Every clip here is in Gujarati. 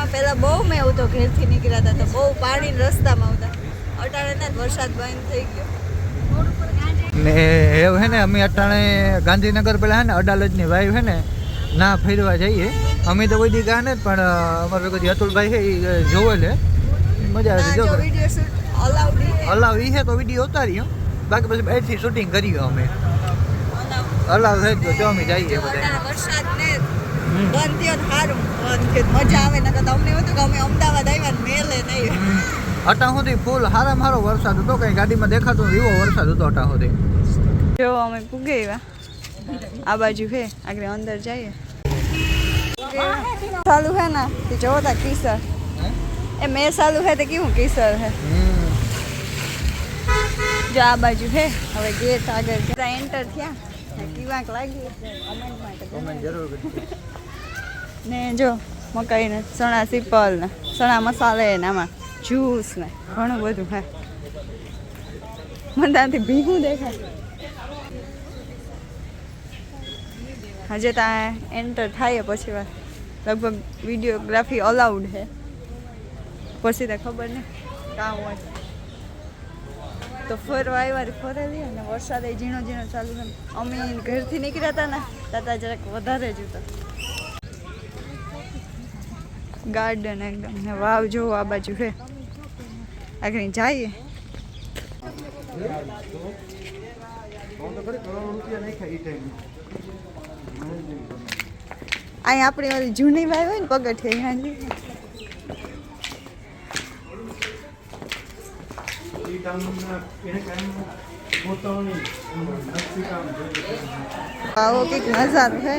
વરસાદમાં પહેલાં બહુ મેં એવું તો ઘેરથી નીકળ્યા હતા તો બહુ પાણી રસ્તામાં આવતા. અટાણે વરસાદ બંધ થઈ ગયો ને એવું હે ને અમે અટાણે ગાંધીનગર પેલા હે ને અડાલજની વાઈવ હે ને ના ફેરવા જઈએ. અમે તો કોઈ દી ગયા ને પણ અમારે કોઈ અતુલભાઈ છે એ જોવે લે મજા આવે જો વિડિયો શૂટ અલાવ ઈ છે તો વિડીયો ઉતારીએ બાકી પછી બહારથી શૂટિંગ કરીએ અમે અલાવ થાય તો જો અમે જઈએ બધા. વરસાદ ને બંધ થયો સારું બંધ થયો મજા આવે નકર તો અમને હતું કે અમે અમદાવાદ આવ્યા ને મેલે નહીં. અટા સુધી ફૂલ હારામાં હારો વરસાદ હતો કઈ ગાડીમાં દેખાતો એવો વરસાદ હતો અટા સુધી. જો અમે પૂગે આવ્યા આ બાજુ હે આગળ અંદર જઈએ ચાલુ હે ને તે જોવો તા કિસર એ મેં ચાલુ હે તે કેવું કિસર હે જો આ બાજુ હે હવે ગેટ આગળ ત્યાં એન્ટર થયા કીવાક લાગી કમેન્ટ જરૂર ને જો મકાઈ ને ચણા સિપલ ને ચણા મસાલે ને આમાં જ્યુસ ને ઘણું બધું હે મને ત્યાંથી ભીગું દેખાય. હજે ત્યાં એન્ટર થાય પછી લગભગ વિડીયોગ્રાફી અલાઉડ છે પછી તો ખબર નહીં કામ હોય તો ફરવા આવ્યા ફરેલી અને વરસાદ ઝીણો ઝીણો ચાલુ છે. અમે ઘરથી નીકળ્યા હતા ને તાતા જરાક વધારે જ હતા. ગાર્ડન એકદમ ને વાવ જોવો આ બાજુ છે આગળ જઈએ. અહીં આપણી ઓલી જૂની વાય હોય ને પગથિયા આવો કંઈક નજારો છે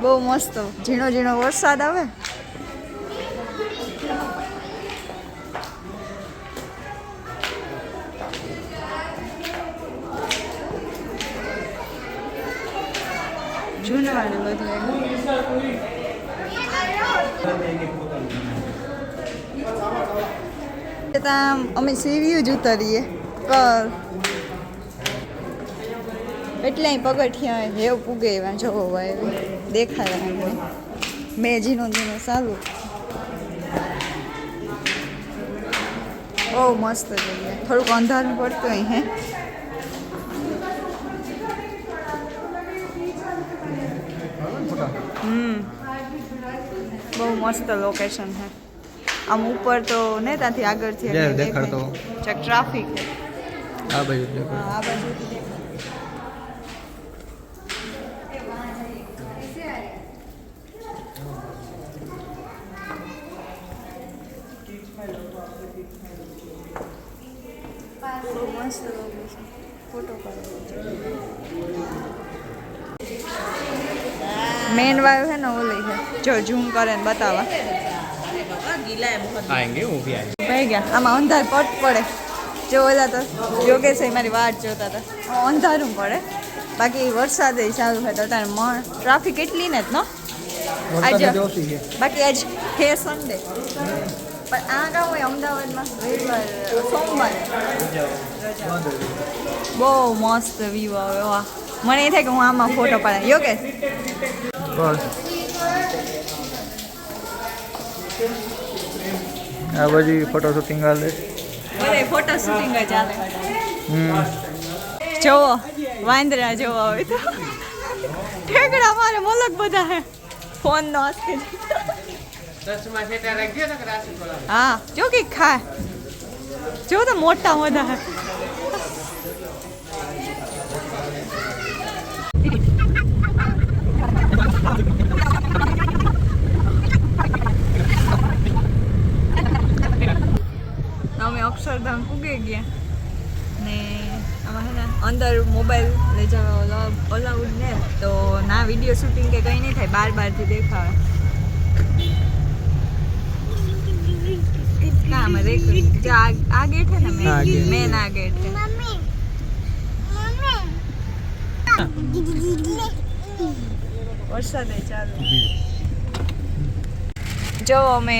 બહુ મસ્ત ઝીણો ઝીણો વરસાદ આવે. જૂનવાને બધું ત્યાં અમે સીડીઓ જ ઉતરીએ એટલે પગથિયા હેવ પૂગે એવા જોવો એવી દેખાય અમને મેં ઝીણો ઝીણો ચાલુ બહુ મસ્ત જગ્યા. થોડુંક અંધારું પડતું અહીં હે બહુ મસ્ત લોકેશન છે. આમ ઉપર તો ને ત્યાંથી આગળથી દેખાડતો ટ્રાફિક છે આ બાજુ આ બાજુ મસ્ત લોકેશન ફોટો મેન વાયુ है ना ओली है जो झूम करे ने बतावा आएंगे वो भी आएंगे ભાઈ ગયા આમાં અંધાર પટ પડે જો ઓલા તો યોગેશ મારી વાટ જોતા હતા અંધારું પડે બાકી વરસાદ ચાલુ છે તો તારે ટ્રાફિક એટલી ને જ નો આજે બાકી આજ હે સન્ડે પણ આ ગામ હોય અમદાવાદમાં રવિવાર સોમવારે બહુ મસ્ત વ્યૂ આવે વાહ મને એ થાય કે હું આમાં ફોટો પાડે યોગેશ આ બધી ફોટો શૂટિંગ હાલે બધે ફોટો શૂટિંગ જ ચાલે જોવો વાંદરા જોવા હોય તો ઠેકડા મારે મલક બધા હે ફોન નો આસ્કે હા જો કે ખાય જો તો મોટા બધા હે અમે અક્ષરધામ પૂગી ગયા ને આમાં હે ને અંદર મોબાઈલ લઈ જવા અલાઉડ ને તો ના વિડીયો શૂટિંગ કે કંઈ નહીં થાય બારથી દેખાવે ના અમે જો આ ગેટ છે ને મેન આ ગેટ છે વરસાદ ચાલુ જો અમે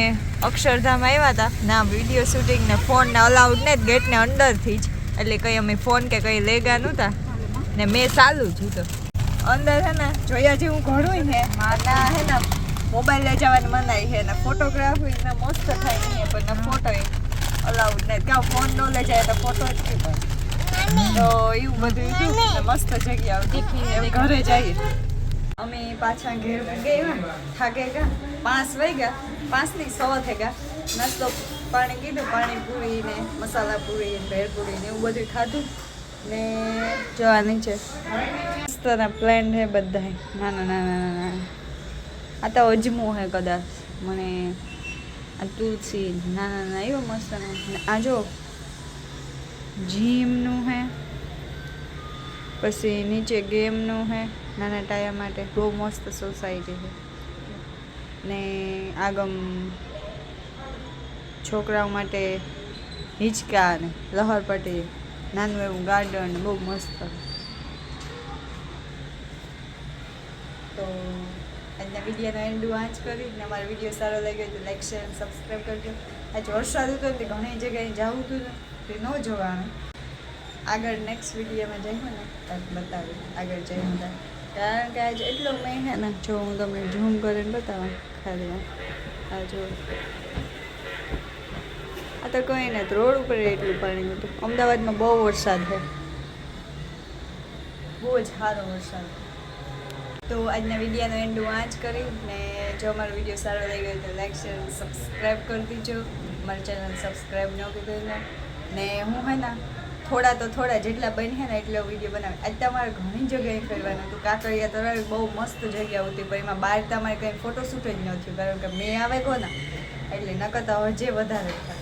અક્ષરધામ આવ્યા હતા ના વિડીયો શૂટિંગ ને ફોન ને અલાઉડ ને ગેટ ને અંદરથી જ એટલે કંઈ અમે ફોન કે કંઈ લેગા નહોતા ને મેં ચાલુ જ હતું અંદર હે ને જોયા જેવું ઘણું હે માના હે ને મોબાઈલ લઈ જવાની મનાઈ છે ને ફોટોગ્રાફી ને મસ્ત થાય નહીં પણ ફોટો અલાઉડ નહીં ત્યાં ફોન ન લઈ જાય તો ફોટો જ નહીં પડે તો એવું બધું થયું ને મસ્ત જગ્યા હતી ઘરે જઈએ અમે પાછા ઘેર ગયા થાકે ગયા 5 વાગ્યા 5 ની 6 થઈ ગયા નાસ્તો પાણી કીધું પાણીપુરી ને મસાલા પૂરી ને ભેળપુરી ને એવું બધું ખાધું ને જોવાની છે મસ્તના પ્લાન છે બધા નાના નાના નાના આ તો અજમો હે કદાચ મને આ તુલસી નાના નાના એવો મસ્ત ને આ જો જીમનું હે પછી નીચે ગેમનું હે નાના ટાયા માટે બહુ મસ્ત સોસાયટી છે ને આગમ છોકરાઓ માટે હિંચકા ને લહરપટ્ટી નાનું એવું ગાર્ડન બહુ મસ્ત તો આજના વિડીયોનો એન્ડ વાંચ કરી ને અમારો વિડીયો સારો લાગ્યો તો લાઈક શેર સબસ્ક્રાઈબ કરજો આજે વરસાદ હતો ને ઘણી જગ્યાએ જવું હતું ને તે ન જવાનું આગળ નેક્સ્ટ વિડીયોમાં જઈશું ને ત્યારે બતાવીએ આગળ જઈએ કારણ કે આજે એટલો મેં હે ને જો હું તમને ઝૂમ કરીને બતાવું ખાલી આ જો આ તો કંઈ નથી રોડ ઉપર એટલું પાણી હતું અમદાવાદમાં બહુ વરસાદ છે બહુ જ સારો વરસાદ તો આજના વિડીયોનો એન્ડ હું આ જ કરી ને જો અમારો વિડીયો સારો લાગ્યો હોય તો લાઈક શેર સબસ્ક્રાઈબ કરી દીજો મારી ચેનલ સબસ્ક્રાઈબ ન કરી ને હું હે ને થોડા જેટલા બની ને એટલો વિડીયો બનાવે આજ તમારે ઘણી જગ્યાએ ફરવાનું હતું કાંકરિયા તળાવ બહુ મસ્ત જગ્યા હતી પણ એમાં બહાર તમારે કંઈ ફોટોશૂટ જ ન થયું કારણ કે મેં આવે કહો ને એટલે નકર તો હજે વધારે થાય